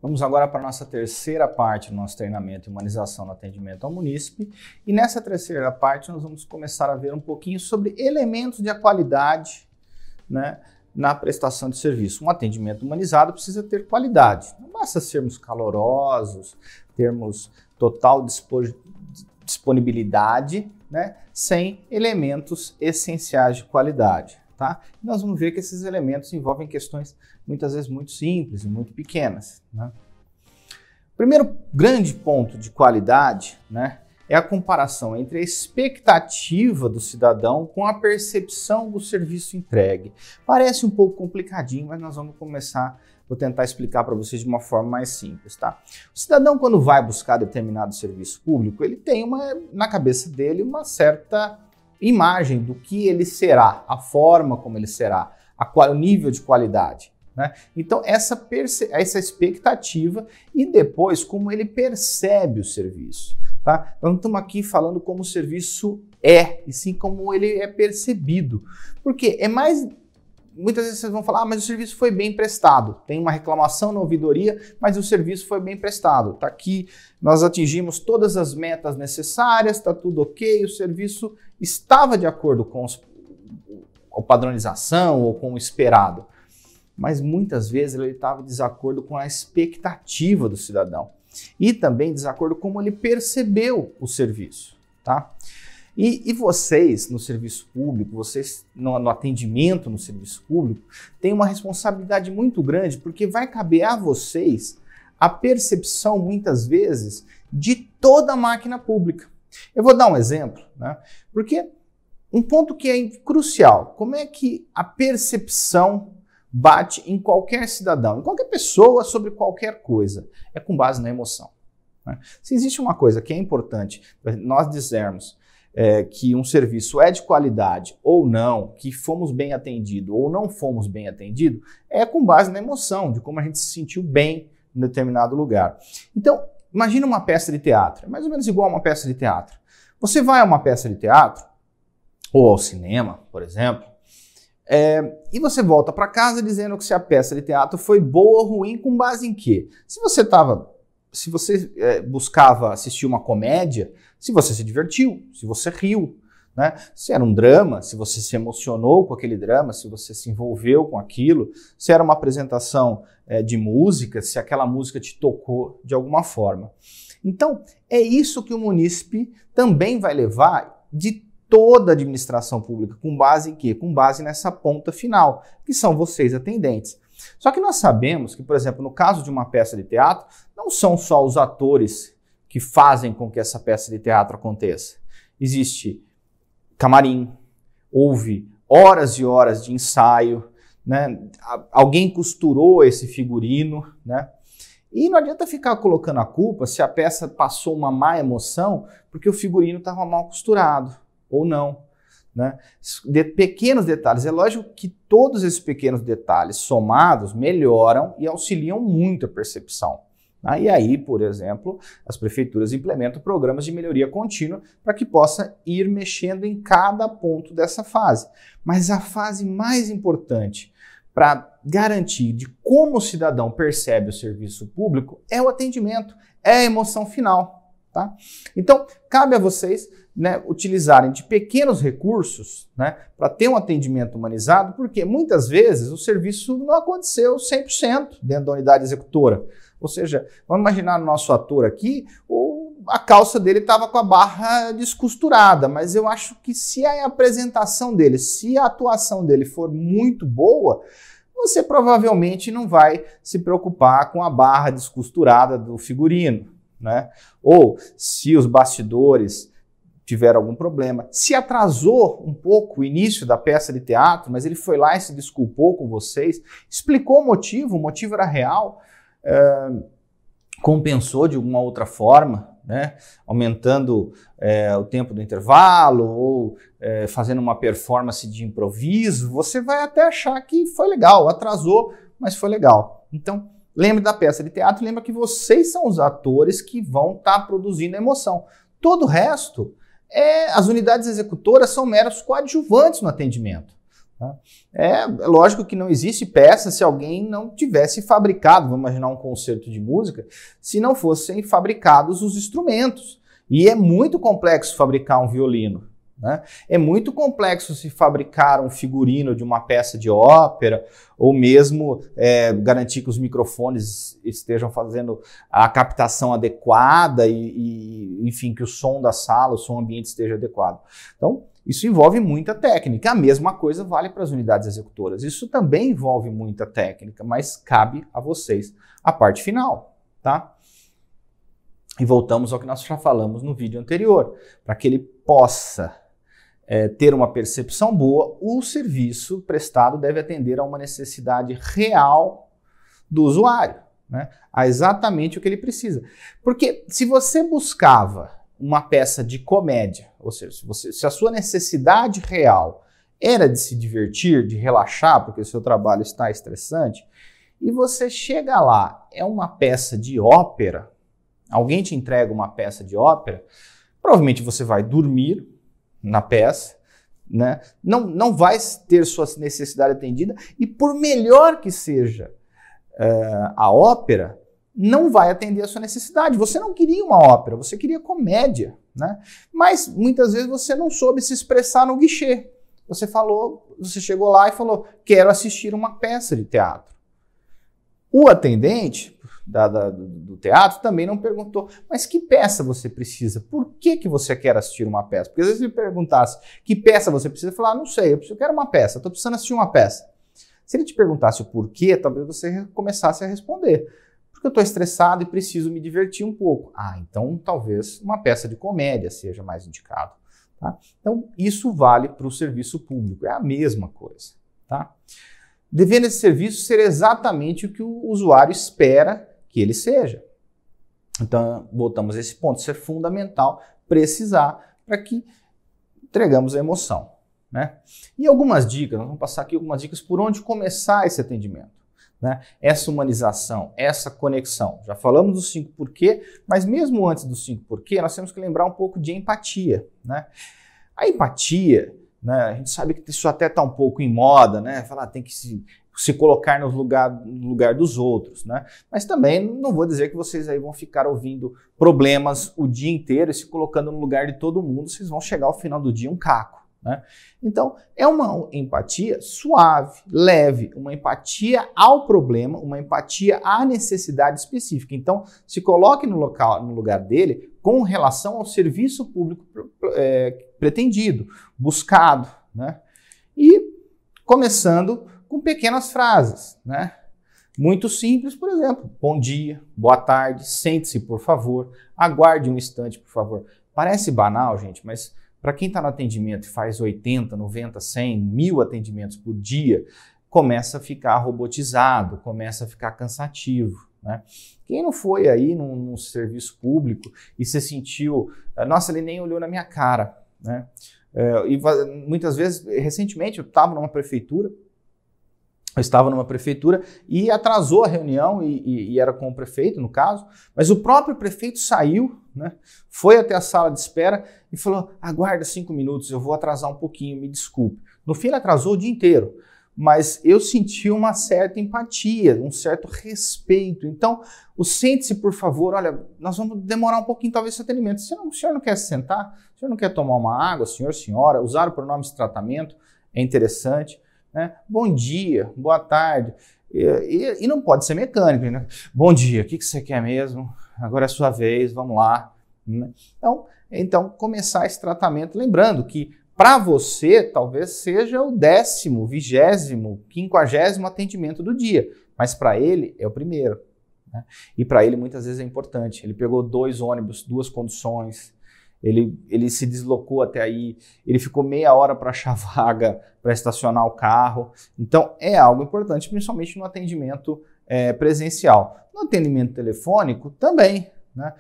Vamos agora para a nossa terceira parte do nosso treinamento e humanização no atendimento ao munícipe. E nessa terceira parte nós vamos começar a ver um pouquinho sobre elementos de qualidade, né, na prestação de serviço. Um atendimento humanizado precisa ter qualidade. Não basta sermos calorosos, termos total disponibilidade, né, sem elementos essenciais de qualidade. Tá? Nós vamos ver que esses elementos envolvem questões muitas vezes muito simples e muito pequenas. Né? O primeiro grande ponto de qualidade, né, é a comparação entre a expectativa do cidadão com a percepção do serviço entregue. Parece um pouco complicadinho, mas nós vamos começar, vou tentar explicar para vocês de uma forma mais simples. Tá? O cidadão, quando vai buscar determinado serviço público, ele tem na cabeça dele uma certa imagem do que ele será, a forma como ele será, o nível de qualidade. Né? Então, essa expectativa e depois como ele percebe o serviço. Tá? Nós não estamos aqui falando como o serviço é, e sim como ele é percebido. Porque muitas vezes vocês vão falar, mas o serviço foi bem prestado. Tem uma reclamação na ouvidoria, mas o serviço foi bem prestado. Está aqui, nós atingimos todas as metas necessárias, está tudo ok, o serviço estava de acordo com a padronização ou com o esperado. Mas muitas vezes ele estava em desacordo com a expectativa do cidadão. E também em desacordo com como ele percebeu o serviço. Tá? E vocês, no serviço público, vocês no atendimento no serviço público, têm uma responsabilidade muito grande, porque vai caber a vocês a percepção, muitas vezes, de toda a máquina pública. Eu vou dar um exemplo, né? Porque um ponto que é crucial, como é que a percepção bate em qualquer cidadão, em qualquer pessoa, sobre qualquer coisa? É com base na emoção. Né? Se existe uma coisa que é importante nós dizermos que um serviço é de qualidade ou não, que fomos bem atendidos ou não fomos bem atendidos, é com base na emoção, de como a gente se sentiu bem em determinado lugar. Então, imagina uma peça de teatro, é mais ou menos igual a uma peça de teatro. Você vai a uma peça de teatro, ou ao cinema, por exemplo, e você volta para casa dizendo que se a peça de teatro foi boa ou ruim, com base em quê? Se você buscava assistir uma comédia, se você se divertiu, se você riu, né? Se era um drama, se você se emocionou com aquele drama, se você se envolveu com aquilo, se era uma apresentação de música, se aquela música te tocou de alguma forma. Então, é isso que o munícipe também vai levar de toda a administração pública, com base em quê? Com base nessa ponta final, que são vocês atendentes. Só que nós sabemos que, por exemplo, no caso de uma peça de teatro, não são só os atores que fazem com que essa peça de teatro aconteça. Existe camarim, houve horas e horas de ensaio, né? Alguém costurou esse figurino, né? E não adianta ficar colocando a culpa se a peça passou uma má emoção porque o figurino estava mal costurado, ou não. Né? Pequenos detalhes, é lógico que todos esses pequenos detalhes somados melhoram e auxiliam muito a percepção. E aí, por exemplo, as prefeituras implementam programas de melhoria contínua para que possa ir mexendo em cada ponto dessa fase. Mas a fase mais importante para garantir de como o cidadão percebe o serviço público é o atendimento, é a emoção final. Tá? Então, cabe a vocês, né, utilizarem de pequenos recursos, né, para ter um atendimento humanizado, porque muitas vezes o serviço não aconteceu 100% dentro da unidade executora. Ou seja, vamos imaginar o nosso ator aqui, a calça dele estava com a barra descosturada, mas eu acho que se a apresentação dele, se a atuação dele for muito boa, você provavelmente não vai se preocupar com a barra descosturada do figurino. Né? Ou se os bastidores tiveram algum problema, se atrasou um pouco o início da peça de teatro, mas ele foi lá e se desculpou com vocês, explicou o motivo era real, compensou de alguma outra forma, né? Aumentando o tempo do intervalo ou fazendo uma performance de improviso, você vai até achar que foi legal, atrasou, mas foi legal. Então, lembre da peça de teatro, lembra que vocês são os atores que vão estar produzindo a emoção. Todo o resto, as unidades executoras são meros coadjuvantes no atendimento. Tá? É lógico que não existe peça se alguém não tivesse fabricado, vamos imaginar um concerto de música, se não fossem fabricados os instrumentos. E é muito complexo fabricar um violino. Né? É muito complexo se fabricar um figurino de uma peça de ópera, ou mesmo garantir que os microfones estejam fazendo a captação adequada enfim, que o som da sala, o som ambiente esteja adequado. Então, isso envolve muita técnica. A mesma coisa vale para as unidades executoras. Isso também envolve muita técnica, mas cabe a vocês a parte final, tá? E voltamos ao que nós já falamos no vídeo anterior. Para que ele possa ter uma percepção boa, o serviço prestado deve atender a uma necessidade real do usuário, né? A exatamente o que ele precisa. Porque se você buscava uma peça de comédia, ou seja, se a sua necessidade real era de se divertir, de relaxar, porque o seu trabalho está estressante, e você chega lá, é uma peça de ópera, alguém te entrega uma peça de ópera, provavelmente você vai dormir na peça, né? Não vai ter sua necessidade atendida, e por melhor que seja a ópera, não vai atender a sua necessidade. Você não queria uma ópera, você queria comédia, né? Mas muitas vezes você não soube se expressar no guichê. Você chegou lá e falou, quero assistir uma peça de teatro. O atendente do teatro também não perguntou, mas que peça você precisa? Por que você quer assistir uma peça? Porque às vezes ele perguntasse, que peça você precisa? Falar, não sei, eu quero uma peça, estou precisando assistir uma peça. Se ele te perguntasse o porquê, talvez você começasse a responder. Porque eu estou estressado e preciso me divertir um pouco. Ah, então talvez uma peça de comédia seja mais indicado. Tá? Então isso vale para o serviço público, é a mesma coisa. Tá? Devendo esse serviço ser exatamente o que o usuário espera que ele seja. Então voltamos a esse ponto, isso é fundamental, precisar para que entregamos a emoção. Né? E algumas dicas, nós vamos passar aqui algumas dicas por onde começar esse atendimento. Né? Essa humanização, essa conexão. Já falamos dos 5 porquê, mas mesmo antes dos 5 porquê, nós temos que lembrar um pouco de empatia. Né? A empatia, né, a gente sabe que isso até está um pouco em moda, né? Falar, tem que se colocar no lugar dos outros. Né? Mas também não vou dizer que vocês aí vão ficar ouvindo problemas o dia inteiro e se colocando no lugar de todo mundo, vocês vão chegar ao final do dia um caco. Né? Então, é uma empatia suave, leve, uma empatia ao problema, uma empatia à necessidade específica. Então, se coloque no lugar dele com relação ao serviço público pretendido, buscado. Né? E começando com pequenas frases, né? Muito simples, por exemplo, bom dia, boa tarde, sente-se por favor, aguarde um instante por favor. Parece banal, gente, mas para quem está no atendimento e faz 80, 90, 100, 1000 atendimentos por dia, começa a ficar robotizado, começa a ficar cansativo. Né? Quem não foi aí num serviço público e se sentiu, nossa, ele nem olhou na minha cara. Né? E muitas vezes, recentemente, eu estava numa prefeitura, e atrasou a reunião, e era com o prefeito, no caso, mas o próprio prefeito saiu, né, foi até a sala de espera e falou, aguarda 5 minutos, eu vou atrasar um pouquinho, me desculpe. No fim ele atrasou o dia inteiro, mas eu senti uma certa empatia, um certo respeito. Então, o sente-se por favor, olha, nós vamos demorar um pouquinho talvez esse atendimento. O senhor não quer se sentar? O senhor não quer tomar uma água? Senhor, senhora, usar o pronome de tratamento é interessante. Né? Bom dia, boa tarde, e não pode ser mecânico, né? Bom dia, o que você quer mesmo? Agora é a sua vez, vamos lá. Né? Então, começar esse tratamento, lembrando que para você talvez seja o 10º, 20º, 50º atendimento do dia, mas para ele é o primeiro. Né? E para ele muitas vezes é importante, ele pegou 2 ônibus, 2 conduções, ele se deslocou até aí, ele ficou meia hora para achar vaga para estacionar o carro. Então, é algo importante, principalmente no atendimento presencial. No atendimento telefônico, também, né?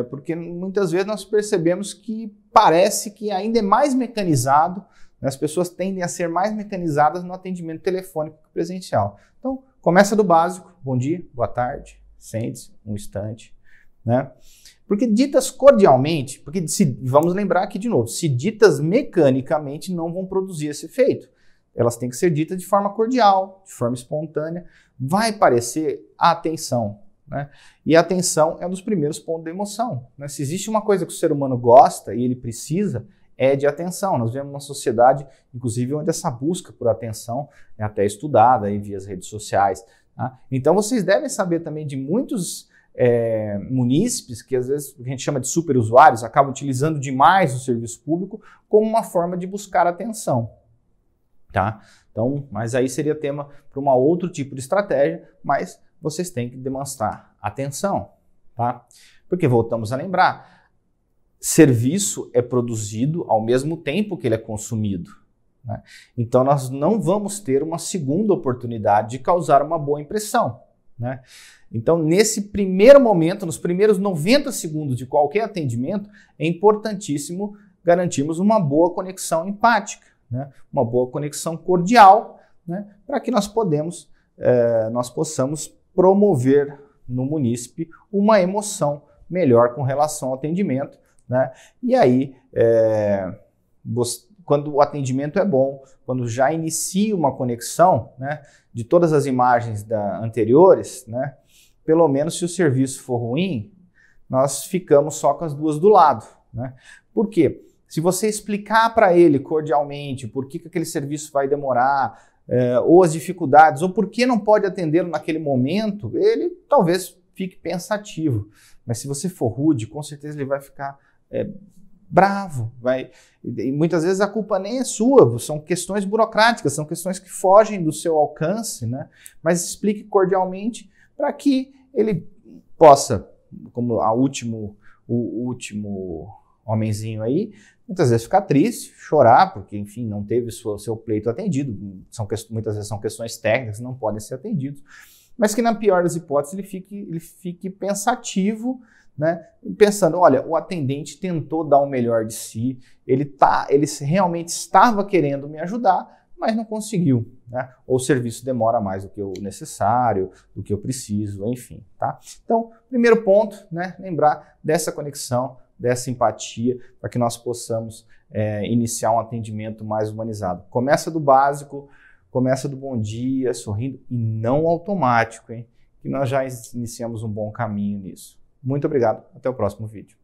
Porque muitas vezes nós percebemos que parece que ainda é mais mecanizado, né? As pessoas tendem a ser mais mecanizadas no atendimento telefônico que presencial. Então, começa do básico, bom dia, boa tarde, sente-se, um instante, né? Porque ditas cordialmente, vamos lembrar aqui de novo, se ditas mecanicamente não vão produzir esse efeito. elas têm que ser ditas de forma cordial, de forma espontânea. Vai parecer a atenção, né? E a atenção é um dos primeiros pontos da emoção, né? Se existe uma coisa que o ser humano gosta e ele precisa, é de atenção. Nós vivemos uma sociedade, inclusive, onde essa busca por atenção é até estudada aí via as redes sociais. Tá? Então vocês devem saber também de muitos munícipes que às vezes a gente chama de superusuários, acabam utilizando demais o serviço público como uma forma de buscar atenção. Tá? Então, mas aí seria tema para um outro tipo de estratégia, mas vocês têm que demonstrar atenção. Tá? Porque voltamos a lembrar, serviço é produzido ao mesmo tempo que ele é consumido. Né? Então nós não vamos ter uma segunda oportunidade de causar uma boa impressão. Né? Então, nesse primeiro momento, nos primeiros 90 segundos de qualquer atendimento, é importantíssimo garantirmos uma boa conexão empática, né? Uma boa conexão cordial, né? Para que nós possamos promover no munícipe uma emoção melhor com relação ao atendimento, né? E aí, quando o atendimento é bom, quando já inicia uma conexão, né, de todas as imagens anteriores, né, pelo menos se o serviço for ruim, nós ficamos só com as duas do lado. Né? Por quê? Se você explicar para ele cordialmente por que aquele serviço vai demorar, ou as dificuldades, ou por que não pode atendê-lo naquele momento, ele talvez fique pensativo. Mas se você for rude, com certeza ele vai ficar bravo. E muitas vezes a culpa nem é sua, são questões burocráticas, são questões que fogem do seu alcance, né? Mas explique cordialmente para que ele possa, como o último homenzinho aí, muitas vezes ficar triste, chorar, porque, enfim, não teve o seu pleito atendido. Muitas vezes são questões técnicas que não podem ser atendidas. Mas que, na pior das hipóteses, ele fique pensativo, né? Pensando, olha, o atendente tentou dar o melhor de si, ele realmente estava querendo me ajudar, mas não conseguiu, né? Ou o serviço demora mais do que o necessário, do que eu preciso, enfim, tá? Então, primeiro ponto, né? Lembrar dessa conexão, dessa empatia, para que nós possamos iniciar um atendimento mais humanizado. Começa do básico, começa do bom dia, sorrindo, e não automático, hein? Que nós já iniciamos um bom caminho nisso. Muito obrigado, até o próximo vídeo.